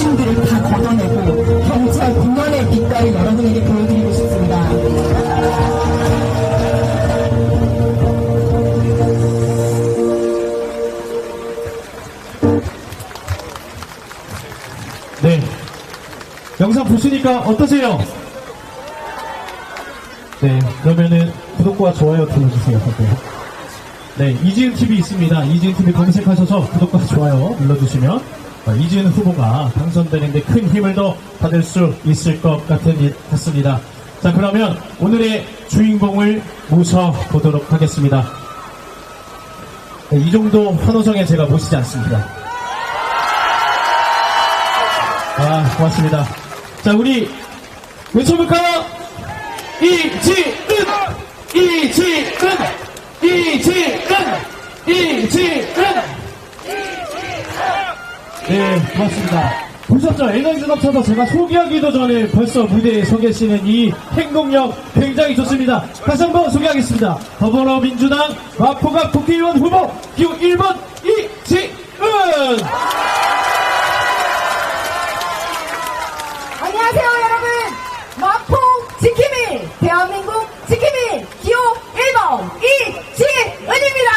욕심들을 다 걷어내고 경찰 공안의 빛깔을 여러분에게 보여드리고 싶습니다. 네. 영상 보시니까 어떠세요? 네. 그러면은 구독과 좋아요 눌러주세요. 네. 이지은 TV 있습니다. 이지은 TV 검색하셔서 구독과 좋아요 눌러주시면 이지은 후보가 당선되는데 큰 힘을 더 받을 수 있을 것 같습니다. 자, 그러면 오늘의 주인공을 모셔보도록 하겠습니다. 네, 이 정도 환호성에 제가 모시지 않습니다. 아, 고맙습니다. 자, 우리 외쳐볼까요? 이지은! 이지은! 이지은! 이지은! 네, 고맙습니다. 보셨죠? 에너지 넘쳐서 제가 소개하기도 전에 벌써 무대에 서 계시는 이 행동력 굉장히 좋습니다. 다시 한번 소개하겠습니다. 더불어민주당 마포갑 국회의원 후보 기호 1번 이지은! 안녕하세요, 여러분. 마포 지킴이, 대한민국 지킴이 기호 1번 이지은입니다.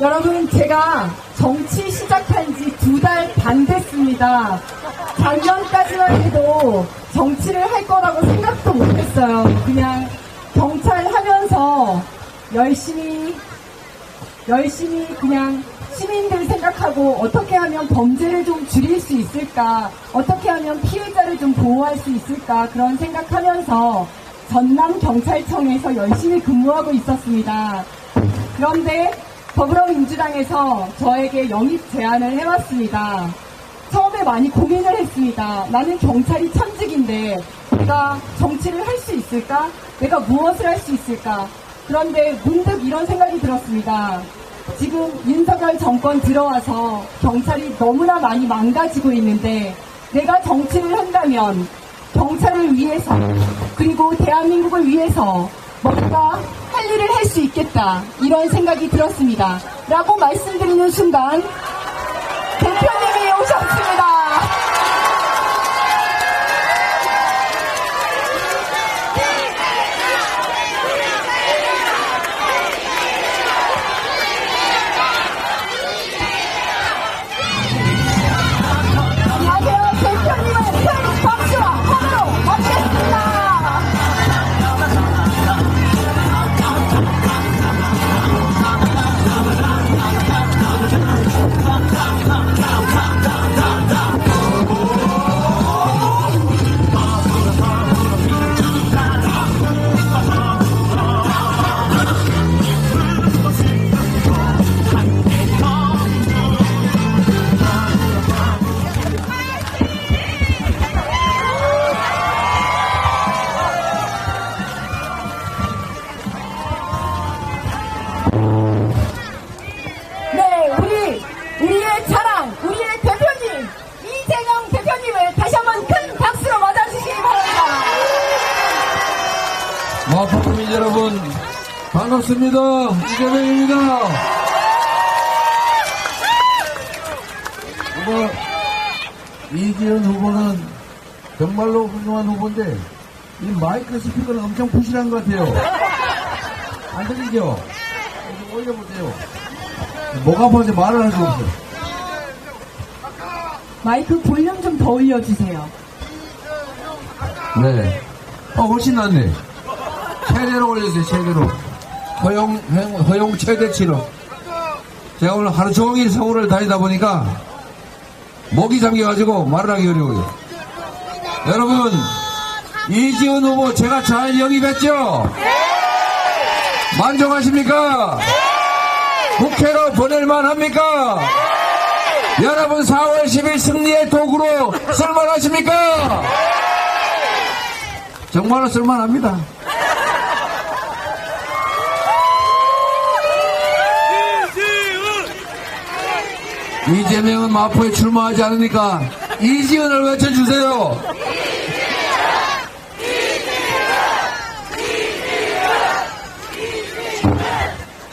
여러분, 제가 정치 시작한 지 2달 반 됐습니다. 작년까지만 해도 정치를 할 거라고 생각도 못했어요. 그냥 경찰 하면서 열심히 그냥 시민들 생각하고 어떻게 하면 범죄를 좀 줄일 수 있을까, 어떻게 하면 피해자를 좀 보호할 수 있을까, 그런 생각하면서 전남경찰청에서 열심히 근무하고 있었습니다. 그런데 더불어민주당에서 저에게 영입 제안을 해왔습니다. 처음에 많이 고민을 했습니다. 나는 경찰이 천직인데 내가 정치를 할 수 있을까? 내가 무엇을 할 수 있을까? 그런데 문득 이런 생각이 들었습니다. 지금 윤석열 정권 들어와서 경찰이 너무나 많이 망가지고 있는데 내가 정치를 한다면 경찰을 위해서 그리고 대한민국을 위해서 뭔가 할 일을 할 수 있겠다, 이런 생각이 들었습니다. 라고 말씀드리는 순간 대표님이 오셨습니다. 안녕하세요. 대표님을 큰 박수와 환호로 맞겠습니다. 우리의 자랑, 우리의 대표님, 이재명 대표님을 다시 한번 큰 박수로 맞아주시기 바랍니다. 마포 국민 여러분, 반갑습니다. 이재명입니다. 후보, 이지은 후보는 정말로 훌륭한 후보인데, 이 마이크 스피커는 엄청 부실한 것 같아요. 안 들리죠? 좀 올려보세요. 목 아파서 말을 할 수 없어요. 마이크 볼륨 좀 더 올려주세요. 네. 훨씬 낫네. 최대로 올려주세요, 최대로. 허용 최대치로. 제가 오늘 하루 종일 서울을 다니다 보니까 목이 잠겨가지고 말을 하기 어려워요. 여러분, 이지은 후보 제가 잘 영입했죠? 만족하십니까? 국회로 보낼만 합니까? 여러분 4월 10일 승리의 도구로 쓸만하십니까? 정말로 쓸만합니다. 이재명은 마포에 출마하지 않으니까 이지은을 외쳐주세요.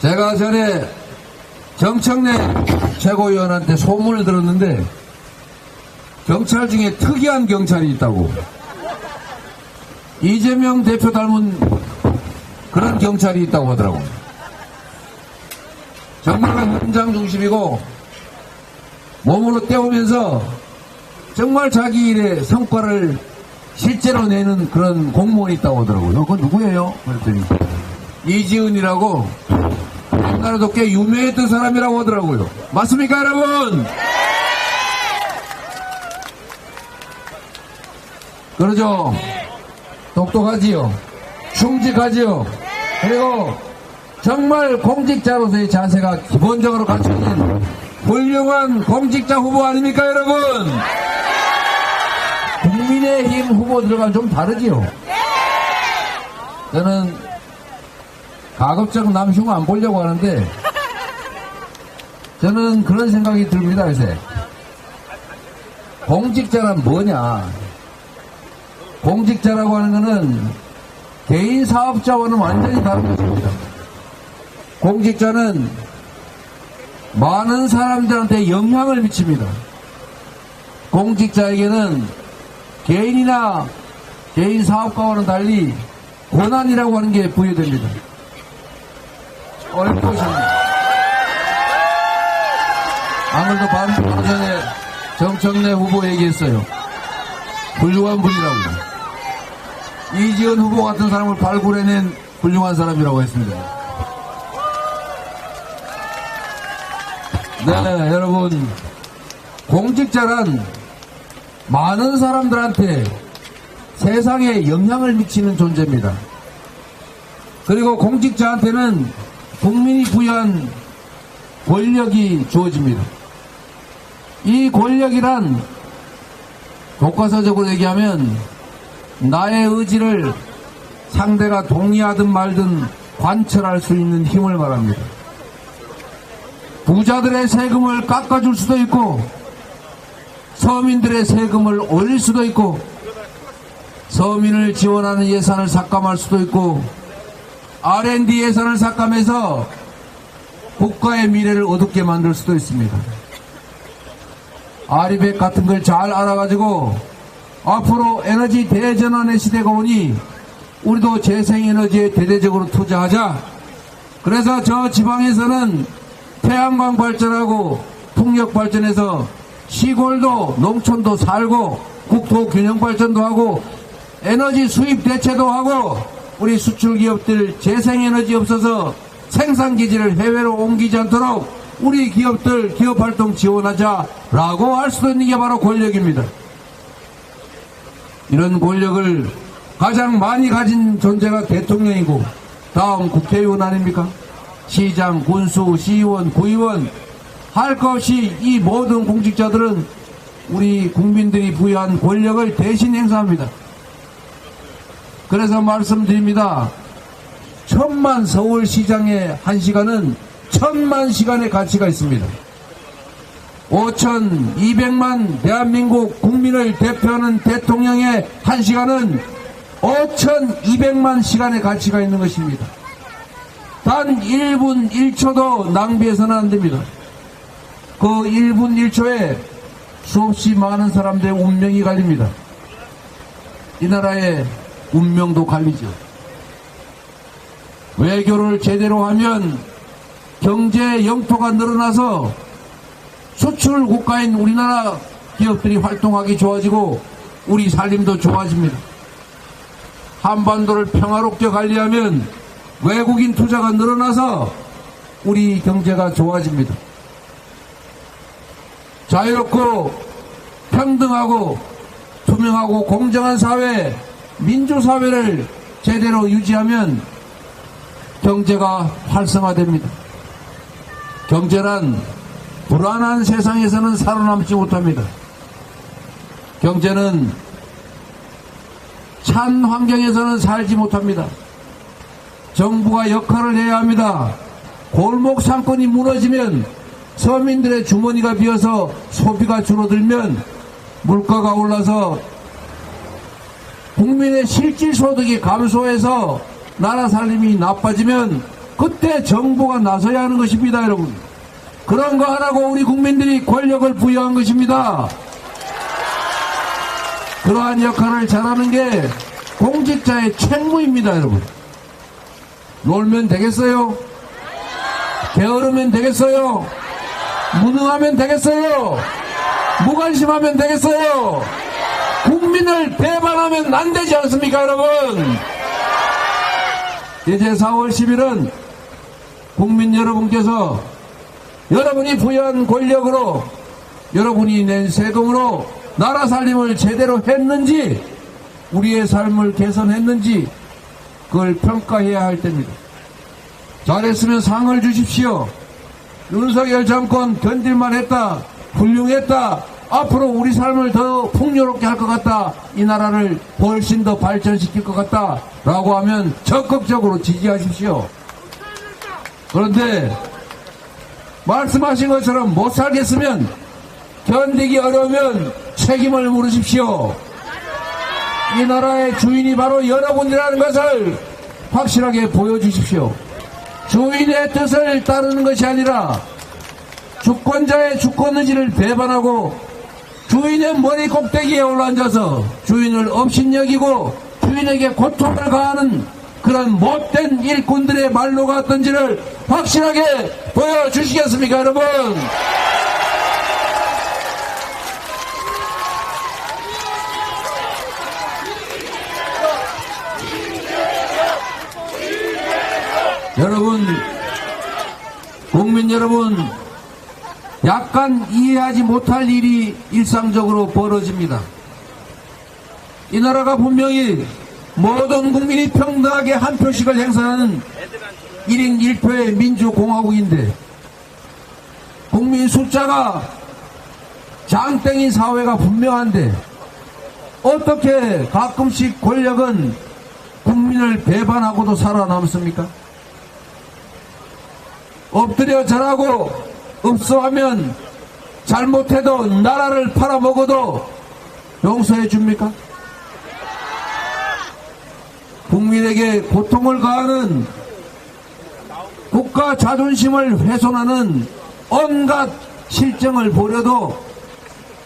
제가 전에 정청래 최고위원한테 소문을 들었는데 경찰 중에 특이한 경찰이 있다고. 이재명 대표 닮은 그런 경찰이 있다고 하더라고요. 정말 현장 중심이고 몸으로 때우면서 정말 자기 일의 성과를 실제로 내는 그런 공무원이 있다고 하더라고요. 그건 누구예요? 그랬더니 이지은이라고 옛날에도 꽤 유명했던 사람이라고 하더라고요. 맞습니까, 여러분? 그러죠. 똑똑하지요. 충직하지요. 그리고 정말 공직자로서의 자세가 기본적으로 갖춰진 훌륭한 공직자 후보 아닙니까, 여러분? 국민의힘 후보들과 좀 다르지요. 저는 가급적 남 흉 안 보려고 하는데 저는 그런 생각이 듭니다. 요새 공직자란 뭐냐. 공직자라고 하는 것은 개인 사업자와는 완전히 다른 것입니다. 공직자는 많은 사람들한테 영향을 미칩니다. 공직자에게는 개인이나 개인 사업가와는 달리 권한이라고 하는 게 부여됩니다. 얼핏 보십니다. 아무래도 바로 전에 정청래 후보 얘기했어요. 훌륭한 분이라고. 이지은 후보 같은 사람을 발굴해낸 훌륭한 사람이라고 했습니다. 네, 여러분. 공직자란 많은 사람들한테 세상에 영향을 미치는 존재입니다. 그리고 공직자한테는 국민이 부여한 권력이 주어집니다. 이 권력이란 교과서적으로 얘기하면 나의 의지를 상대가 동의하든 말든 관철할 수 있는 힘을 말합니다. 부자들의 세금을 깎아줄 수도 있고 서민들의 세금을 올릴 수도 있고 서민을 지원하는 예산을 삭감할 수도 있고 R&D 예산을 삭감해서 국가의 미래를 어둡게 만들 수도 있습니다. 아리백 같은 걸 잘 알아가지고 앞으로 에너지 대전환의 시대가 오니 우리도 재생에너지에 대대적으로 투자하자. 그래서 저 지방에서는 태양광 발전하고 풍력 발전해서 시골도 농촌도 살고 국토 균형 발전도 하고 에너지 수입 대체도 하고 우리 수출 기업들 재생에너지 없어서 생산 기지를 해외로 옮기지 않도록 우리 기업들 기업활동 지원하자라고 할 수도 있는 게 바로 권력입니다. 이런 권력을 가장 많이 가진 존재가 대통령이고 다음 국회의원 아닙니까? 시장, 군수, 시의원, 구의원 할 것 없이 이 모든 공직자들은 우리 국민들이 부여한 권력을 대신 행사합니다. 그래서 말씀드립니다. 1000만 서울시장의 1시간은 1000만 시간의 가치가 있습니다. 5200만 대한민국 국민을 대표하는 대통령의 1시간은 5200만 시간의 가치가 있는 것입니다. 단 1분 1초도 낭비해서는 안 됩니다. 그 1분 1초에 수없이 많은 사람들의 운명이 갈립니다. 이 나라의 운명도 갈리죠. 외교를 제대로 하면 경제 영토가 늘어나서 수출 국가인 우리나라 기업들이 활동하기 좋아지고 우리 살림도 좋아집니다. 한반도를 평화롭게 관리하면 외국인 투자가 늘어나서 우리 경제가 좋아집니다. 자유롭고 평등하고 투명하고 공정한 사회, 민주사회를 제대로 유지하면 경제가 활성화됩니다. 경제란 불안한 세상에서는 살아남지 못합니다. 경제는 찬 환경에서는 살지 못합니다. 정부가 역할을 해야 합니다. 골목 상권이 무너지면 서민들의 주머니가 비어서 소비가 줄어들면 물가가 올라서 국민의 실질 소득이 감소해서 나라 살림이 나빠지면 그때 정부가 나서야 하는 것입니다, 여러분. 그런 거 하라고 우리 국민들이 권력을 부여한 것입니다. 그러한 역할을 잘하는 게 공직자의 책무입니다, 여러분. 놀면 되겠어요? 게으르면 되겠어요? 무능하면 되겠어요? 무관심하면 되겠어요? 국민을 배반하면 안 되지 않습니까, 여러분? 이제 4월 10일은 국민 여러분께서 여러분이 부여한 권력으로, 여러분이 낸 세금으로 나라 살림을 제대로 했는지, 우리의 삶을 개선했는지 그걸 평가해야 할 때입니다. 잘했으면 상을 주십시오. 윤석열 정권 견딜만 했다, 훌륭했다, 앞으로 우리 삶을 더 풍요롭게 할 것 같다, 이 나라를 훨씬 더 발전시킬 것 같다 라고 하면 적극적으로 지지하십시오. 그런데 말씀하신 것처럼 못 살겠으면, 견디기 어려우면 책임을 물으십시오. 이 나라의 주인이 바로 여러분이라는 것을 확실하게 보여주십시오. 주인의 뜻을 따르는 것이 아니라 주권자의 주권 의지를 배반하고 주인의 머리 꼭대기에 올라앉아서 주인을 업신여기고 주인에게 고통을 가하는 그런 못된 일꾼들의 말로가 어떤지를 확실하게 보여주시겠습니까, 여러분? 여러분, 국민 여러분, 약간 이해하지 못할 일이 일상적으로 벌어집니다. 이 나라가 분명히 모든 국민이 평등하게 한 표씩을 행사하는 1인 1표의 민주공화국인데, 국민 숫자가 장땡인 사회가 분명한데 어떻게 가끔씩 권력은 국민을 배반하고도 살아남습니까? 엎드려 절하고 읍소하면 잘못해도 나라를 팔아먹어도 용서해 줍니까? 국민에게 고통을 가하는, 국가 자존심을 훼손하는 온갖 실정을 보려도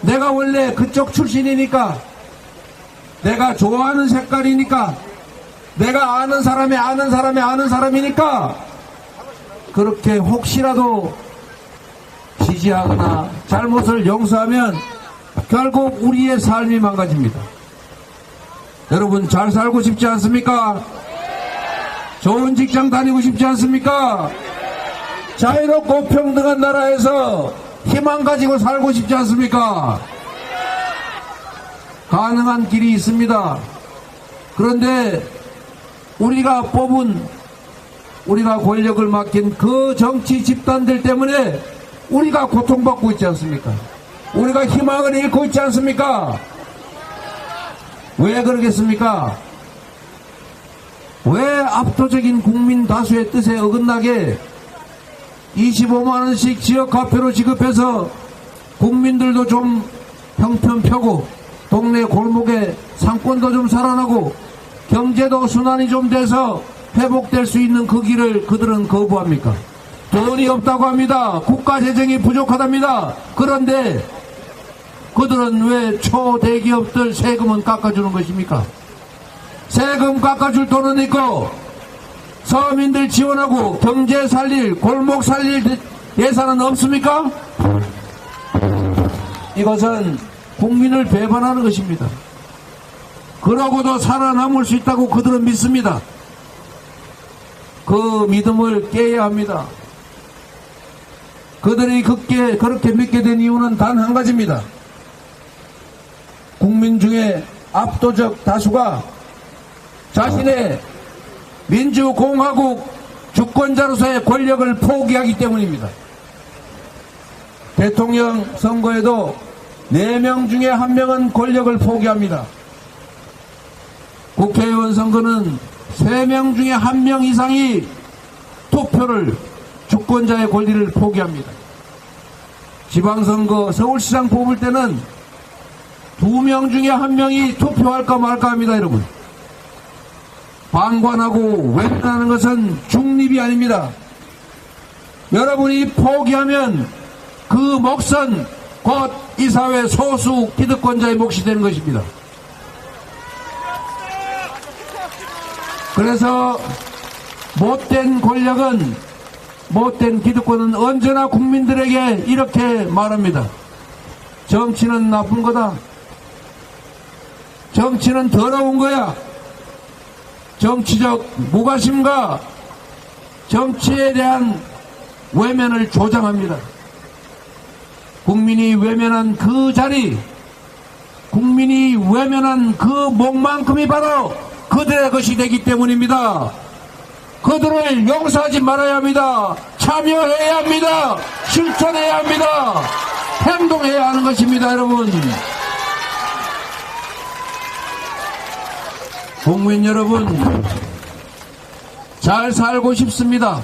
내가 원래 그쪽 출신이니까, 내가 좋아하는 색깔이니까, 내가 아는 사람이 아는 사람이 아는 사람이니까 그렇게 혹시라도 지지하거나 잘못을 용서하면 결국 우리의 삶이 망가집니다. 여러분, 잘 살고 싶지 않습니까? 좋은 직장 다니고 싶지 않습니까? 자유롭고 평등한 나라에서 희망 가지고 살고 싶지 않습니까? 가능한 길이 있습니다. 그런데 우리가 뽑은, 우리가 권력을 맡긴 그 정치 집단들 때문에 우리가 고통받고 있지 않습니까? 우리가 희망을 잃고 있지 않습니까? 왜 그러겠습니까? 왜 압도적인 국민 다수의 뜻에 어긋나게 25만원씩 지역화폐로 지급해서 국민들도 좀 형편 펴고 동네 골목에 상권도 좀 살아나고 경제도 순환이 좀 돼서 회복될 수 있는 그 길을 그들은 거부합니까? 돈이 없다고 합니다. 국가 재정이 부족하답니다. 그런데 그들은 왜 초대기업들 세금은 깎아주는 것입니까? 세금 깎아줄 돈은 있고 서민들 지원하고 경제 살릴, 골목 살릴 예산은 없습니까? 이것은 국민을 배반하는 것입니다. 그러고도 살아남을 수 있다고 그들은 믿습니다. 그 믿음을 깨야 합니다. 그들이 그렇게 믿게 된 이유는 단 한 가지입니다. 국민 중에 압도적 다수가 자신의 민주공화국 주권자로서의 권력을 포기하기 때문입니다. 대통령 선거에도 4명 중에 1명은 권력을 포기합니다. 국회의원 선거는 3명 중에 1명 이상이 투표를, 주권자의 권리를 포기합니다. 지방선거, 서울시장 뽑을 때는 2명 중에 1명이 투표할까 말까 합니다, 여러분. 방관하고 외면하는 것은 중립이 아닙니다. 여러분이 포기하면 그 몫은 곧 이 사회 소수 기득권자의 몫이 되는 것입니다. 그래서 못된 권력은, 못된 기득권은 언제나 국민들에게 이렇게 말합니다. 정치는 나쁜 거다. 정치는 더러운 거야. 정치적 무관심과 정치에 대한 외면을 조장합니다. 국민이 외면한 그 자리, 국민이 외면한 그 목만큼이 바로 그들의 것이 되기 때문입니다. 그들을 용서하지 말아야 합니다. 참여해야 합니다. 실천해야 합니다. 행동해야 하는 것입니다, 여러분. 국민 여러분, 잘 살고 싶습니다.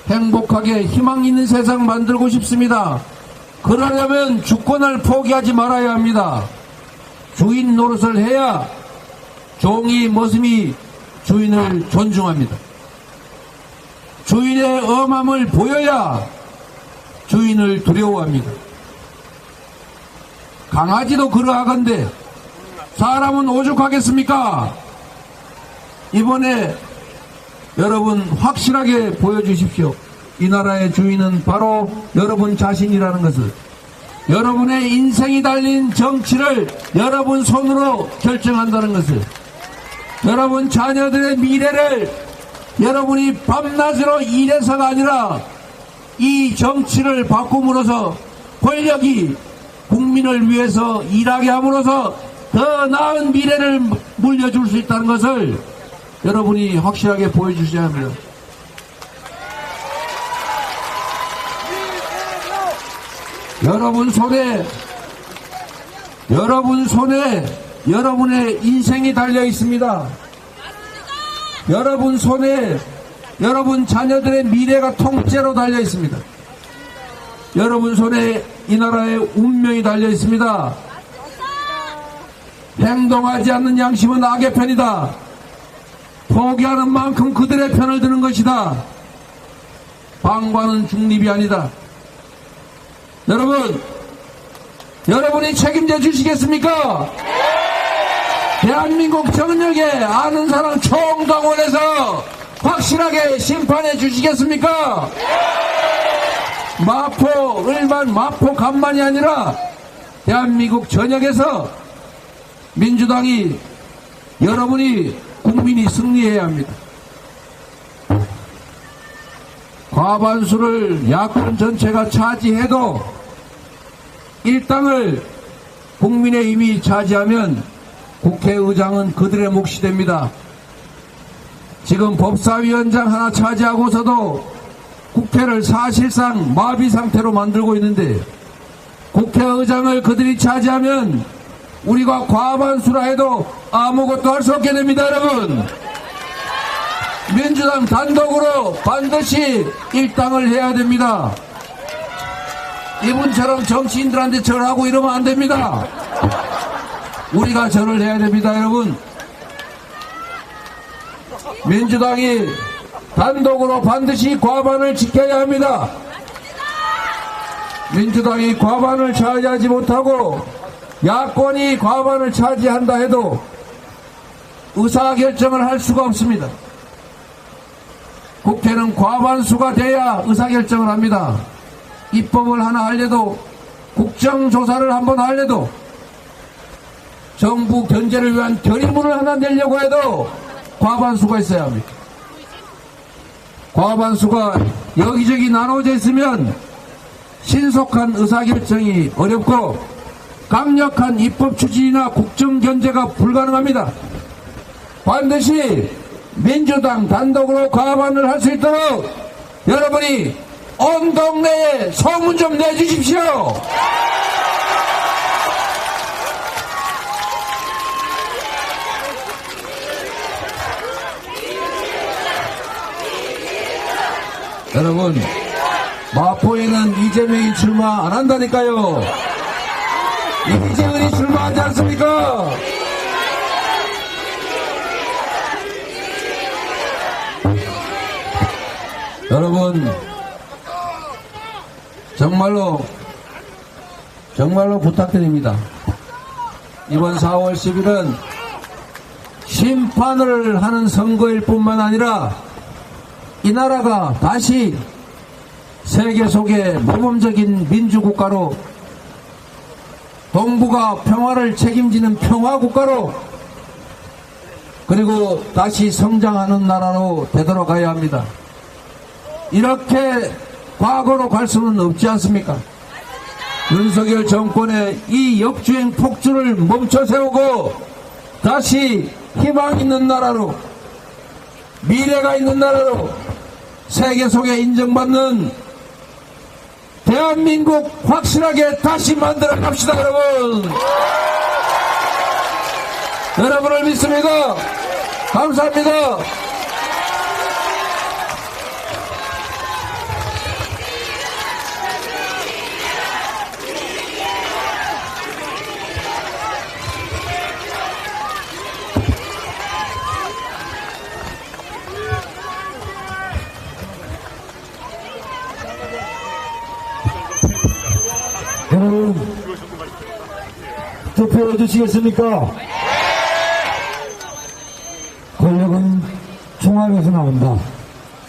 행복하게 희망 있는 세상 만들고 싶습니다. 그러려면 주권을 포기하지 말아야 합니다. 주인 노릇을 해야 종이 머슴이 주인을 존중합니다. 주인의 엄함을 보여야 주인을 두려워합니다. 강아지도 그러하건대 사람은 오죽하겠습니까? 이번에 여러분 확실하게 보여주십시오. 이 나라의 주인은 바로 여러분 자신이라는 것을. 여러분의 인생이 달린 정치를 여러분 손으로 결정한다는 것을. 여러분 자녀들의 미래를 여러분이 밤낮으로 일해서가 아니라 이 정치를 바꿈으로써 권력이 국민을 위해서 일하게 함으로써 더 나은 미래를 물려줄 수 있다는 것을 여러분이 확실하게 보여주셔야 합니다. 여러분 손에 여러분의 인생이 달려 있습니다. 여러분 손에 여러분 자녀들의 미래가 통째로 달려 있습니다. 여러분 손에 이 나라의 운명이 달려 있습니다. 행동하지 않는 양심은 악의 편이다. 포기하는 만큼 그들의 편을 드는 것이다. 방관은 중립이 아니다. 여러분이 책임져 주시겠습니까? 대한민국 정력에 아는 사람 총동원해서 확실하게 심판해 주시겠습니까? 마포 간만이 아니라 대한민국 전역에서 민주당이 여러분이 국민이 승리해야 합니다. 과반수를 야권 전체가 차지해도 일당을 국민의힘이 차지하면 국회의장은 그들의 몫이 됩니다. 지금 법사위원장 하나 차지하고서도 국회를 사실상 마비 상태로 만들고 있는데 국회의장을 그들이 차지하면 우리가 과반수라 해도 아무것도 할 수 없게 됩니다, 여러분. 민주당 단독으로 반드시 일당을 해야 됩니다. 이분처럼 정치인들한테 절하고 이러면 안 됩니다. 우리가 절을 해야 됩니다, 여러분. 민주당이 단독으로 반드시 과반을 지켜야 합니다. 민주당이 과반을 차지하지 못하고 야권이 과반을 차지한다 해도 의사결정을 할 수가 없습니다. 국회는 과반수가 돼야 의사결정을 합니다. 입법을 하나 하려도, 국정조사를 한번 하려도, 정부 견제를 위한 결의문을 하나 내려고 해도 과반수가 있어야 합니다. 과반수가 여기저기 나눠져 있으면 신속한 의사결정이 어렵고 강력한 입법 추진이나 국정 견제가 불가능합니다. 반드시 민주당 단독으로 과반을 할 수 있도록 여러분이 온 동네에 소문 좀 내주십시오. 여러분, 마포에는 이재명이 출마 안 한다니까요. 이재은이 출마하지 않습니까? 여러분, 정말로 부탁드립니다. 이번 4월 10일은 심판을 하는 선거일 뿐만 아니라 이 나라가 다시 세계 속의 모범적인 민주국가로, 동북아 평화를 책임지는 평화국가로, 그리고 다시 성장하는 나라로 되돌아가야 합니다. 이렇게 과거로 갈 수는 없지 않습니까? 윤석열 정권의 이 역주행 폭주를 멈춰 세우고 다시 희망 있는 나라로, 미래가 있는 나라로, 세계 속에 인정받는 대한민국 확실하게 다시 만들어 갑시다, 여러분. 여러분을 믿습니다. 감사합니다. 여러분, 투표해 주시겠습니까? 권력은 총알에서 나온다.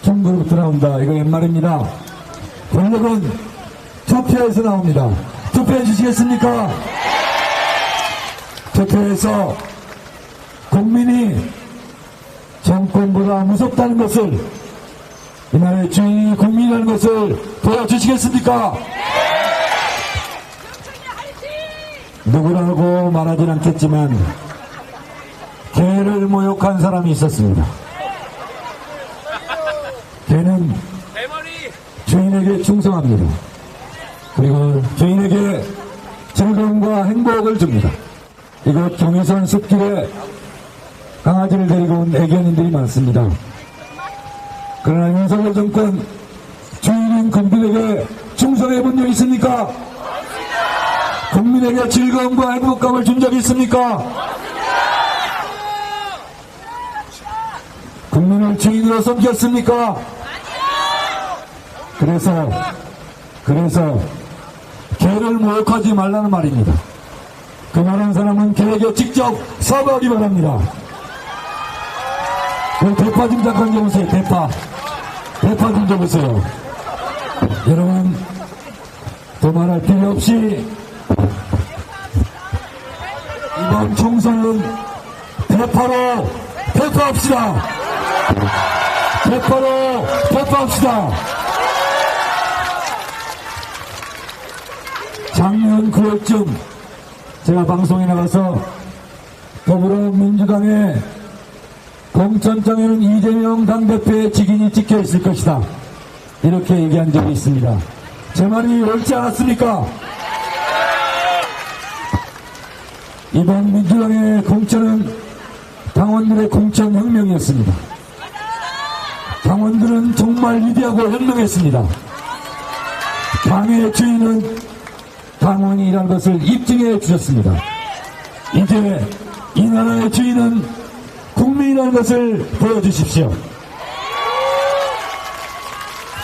정부로부터 나온다. 이거 옛말입니다. 권력은 투표에서 나옵니다. 투표해 주시겠습니까? 투표해서 국민이 정권보다 무섭다는 것을, 이 나라의 주인이 국민이라는 것을 보여주시겠습니까? 누구라고 말하진 않겠지만 개를 모욕한 사람이 있었습니다. 개는 주인에게 충성합니다. 그리고 주인에게 즐거움과 행복을 줍니다. 이곳 경의선 숲길에 강아지를 데리고 온 애견인들이 많습니다. 그러나 윤석열 정권 주인인 국민에게 충성해 본 적 있습니까? 국민에게 즐거움과 행복감을 준 적이 있습니까? 국민을 주인으로 섬겼습니까? 그래서 개를 모욕하지 말라는 말입니다. 그 말한 사람은 개에게 직접 사과하기 바랍니다. 그 대파 좀 잠깐 줘보세요. 대파 좀 줘보세요. 여러분, 더 말할 필요 없이 이번 총선은 대파로 대파합시다. 대파로 대파합시다. 작년 9월쯤 제가 방송에 나가서 더불어민주당의 공천장에는 이재명 당대표의 직인이 찍혀있을 것이다, 이렇게 얘기한 적이 있습니다. 제 말이 옳지 않았습니까? 이번 민주당의 공천은 당원들의 공천혁명이었습니다. 당원들은 정말 위대하고 현명했습니다. 당의 주인은 당원이라는 것을 입증해 주셨습니다. 이제 이 나라의 주인은 국민이라는 것을 보여주십시오.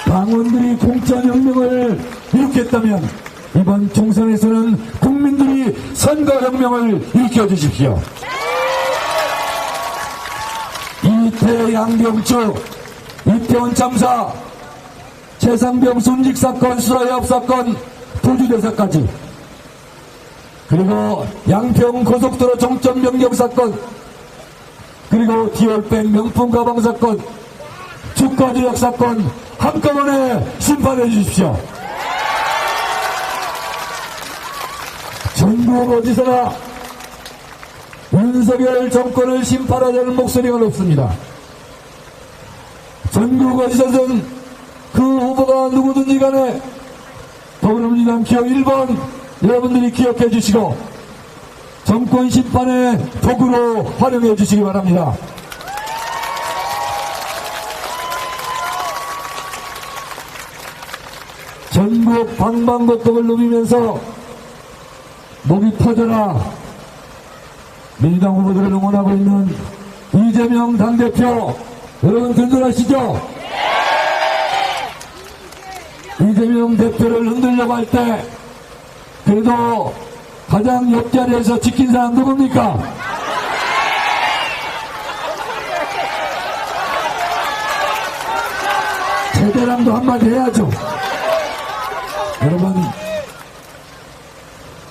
당원들이 공천혁명을 일으켰다면 이번 총선에서는 국민들이 선거혁명을 일으켜주십시오. 이태 양병추, 이태원 참사, 최상병 순직사건, 수라협사건, 도주대사까지, 그리고 양평 고속도로 종점 변경 사건, 그리고 디올백 명품 가방 사건, 주가조약 사건 한꺼번에 심판해 주십시오. 전국 어디서나 윤석열 정권을 심판하자는 목소리가 높습니다. 전국 어디서든 그 후보가 누구든지 간에 더불어민주당 기호 1번 여러분들이 기억해 주시고 정권 심판의 도구로 활용해 주시기 바랍니다. 전국 방방곡곡을 누비면서 목이 터져라. 민주당 후보들을 응원하고 있는 이재명 당대표, 여러분 든든하시죠? 이재명 대표를 흔들려고 할 때 그래도 가장 옆자리에서 지킨 사람 누굽니까? 최대랑도 한마디 해야죠. 여러분,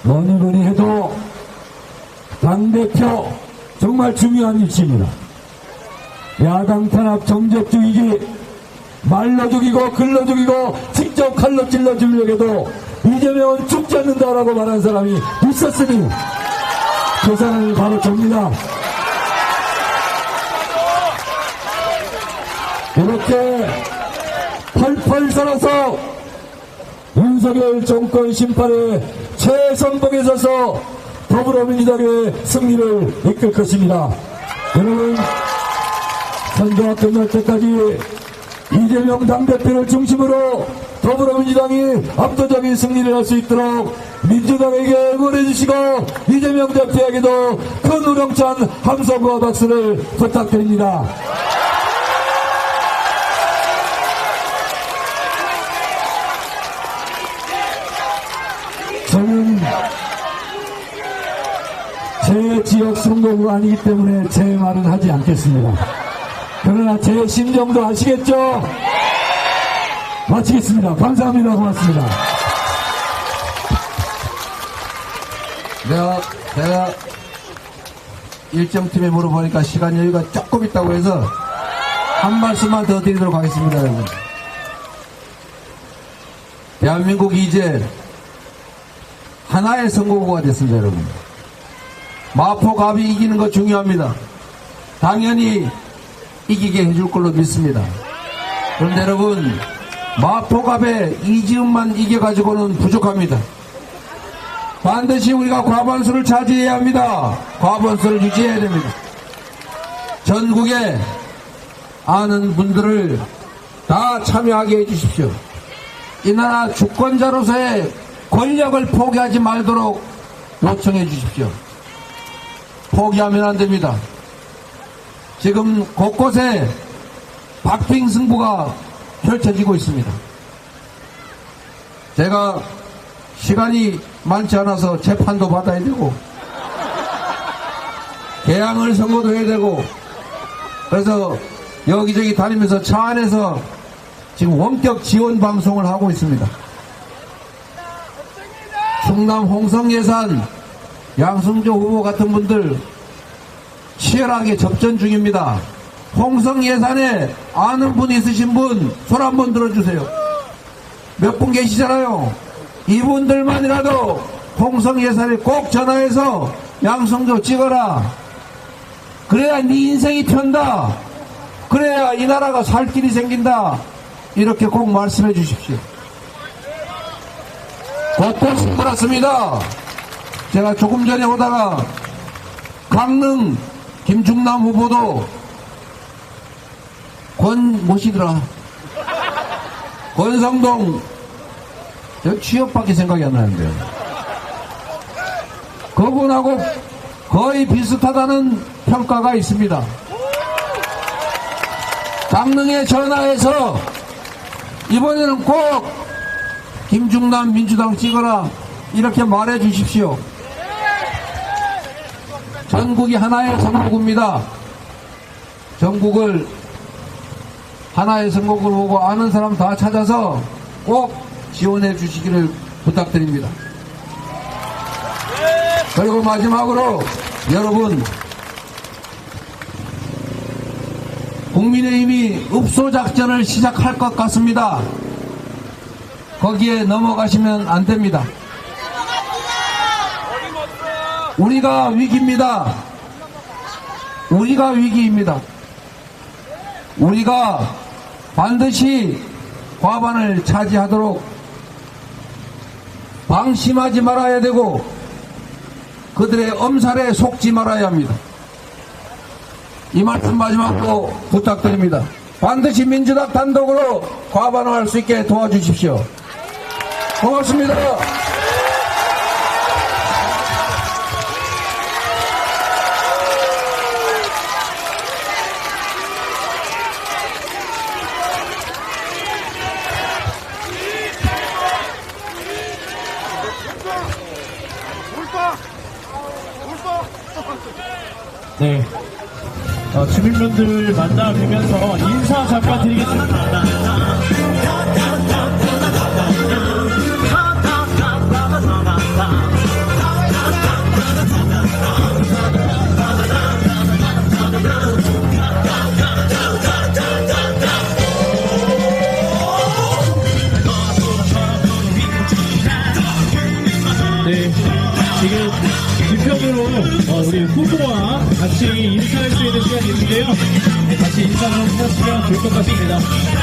뭐니 해도 당대표 정말 중요한 위치입니다. 야당 탄압 정적 죽이기, 말로 죽이고 글로 죽이고 직접 칼로 찔러 죽이려고 이재명은 죽지 않는다라고 말한 사람이 있었으니 그 사람이 바로 접니다. 이렇게 펄펄 썰어서 윤석열 정권 심판에 최선봉에 서서 더불어민주당의 승리를 이끌 것입니다. 여러분, 선거가 끝날 때까지 이재명 당대표를 중심으로 더불어민주당이 압도적인 승리를 할 수 있도록 민주당에게 응원해 주시고 이재명 대표에게도 큰 우렁찬 함성과 박수를 부탁드립니다. 저는 제 지역 선거구가 아니기 때문에 제 말은 하지 않겠습니다. 그러나 제 심정도 아시겠죠? 마치겠습니다. 감사합니다. 고맙습니다. 제가 일정팀에 물어보니까 시간 여유가 조금 있다고 해서 한 말씀만 더 드리도록 하겠습니다, 여러분. 대한민국이 이제 하나의 선거구가 됐습니다, 여러분. 마포갑이 이기는 거 중요합니다. 당연히 이기게 해줄 걸로 믿습니다. 그런데 여러분, 마포갑에 이지음만 이겨가지고는 부족합니다. 반드시 우리가 과반수를 차지해야 합니다. 과반수를 유지해야 됩니다. 전국에 아는 분들을 다 참여하게 해주십시오. 이 나라 주권자로서의 권력을 포기하지 말도록 요청해 주십시오. 포기하면 안 됩니다. 지금 곳곳에 박빙 승부가 펼쳐지고 있습니다. 제가 시간이 많지 않아서 재판도 받아야 되고 개항을 선고도 해야 되고 그래서 여기저기 다니면서 차 안에서 지금 원격 지원 방송을 하고 있습니다. 충남 홍성 예산 양승조 후보 같은 분들 치열하게 접전 중입니다. 홍성 예산에 아는 분 있으신 분 손 한번 들어주세요. 몇 분 계시잖아요. 이분들만이라도 홍성 예산에 꼭 전화해서 양승조 찍어라. 그래야 네 인생이 편다. 그래야 이 나라가 살 길이 생긴다. 이렇게 꼭 말씀해 주십시오. 곳곳 돌았습니다. 제가 조금 전에 오다가 강릉 김중남 후보도 권성동 저 취업밖에 생각이 안 나는데요. 그분하고 거의 비슷하다는 평가가 있습니다. 강릉에 전화해서 이번에는 꼭 김중남 민주당 찍어라 이렇게 말해 주십시오. 전국이 하나의 선거구입니다. 전국을 하나의 선거구로 보고 아는 사람 다 찾아서 꼭 지원해 주시기를 부탁드립니다. 그리고 마지막으로 여러분, 국민의힘이 읍소작전을 시작할 것 같습니다. 거기에 넘어가시면 안 됩니다. 우리가 위기입니다. 우리가 위기입니다. 우리가 반드시 과반을 차지하도록 방심하지 말아야 되고 그들의 엄살에 속지 말아야 합니다. 이 말씀 마지막으로 부탁드립니다. 반드시 민주당 단독으로 과반화할 수 있게 도와주십시오. 고맙습니다. 네. 주민분들을 만나 뵈면서 인사 잠깐 드리겠습니다. 네, 지금 뒤편으로 우리 후보와 같이 인사할 수 있는 시간이 있는데요. 네, 같이 인사 좀 해주시면 좋을 것 같습니다.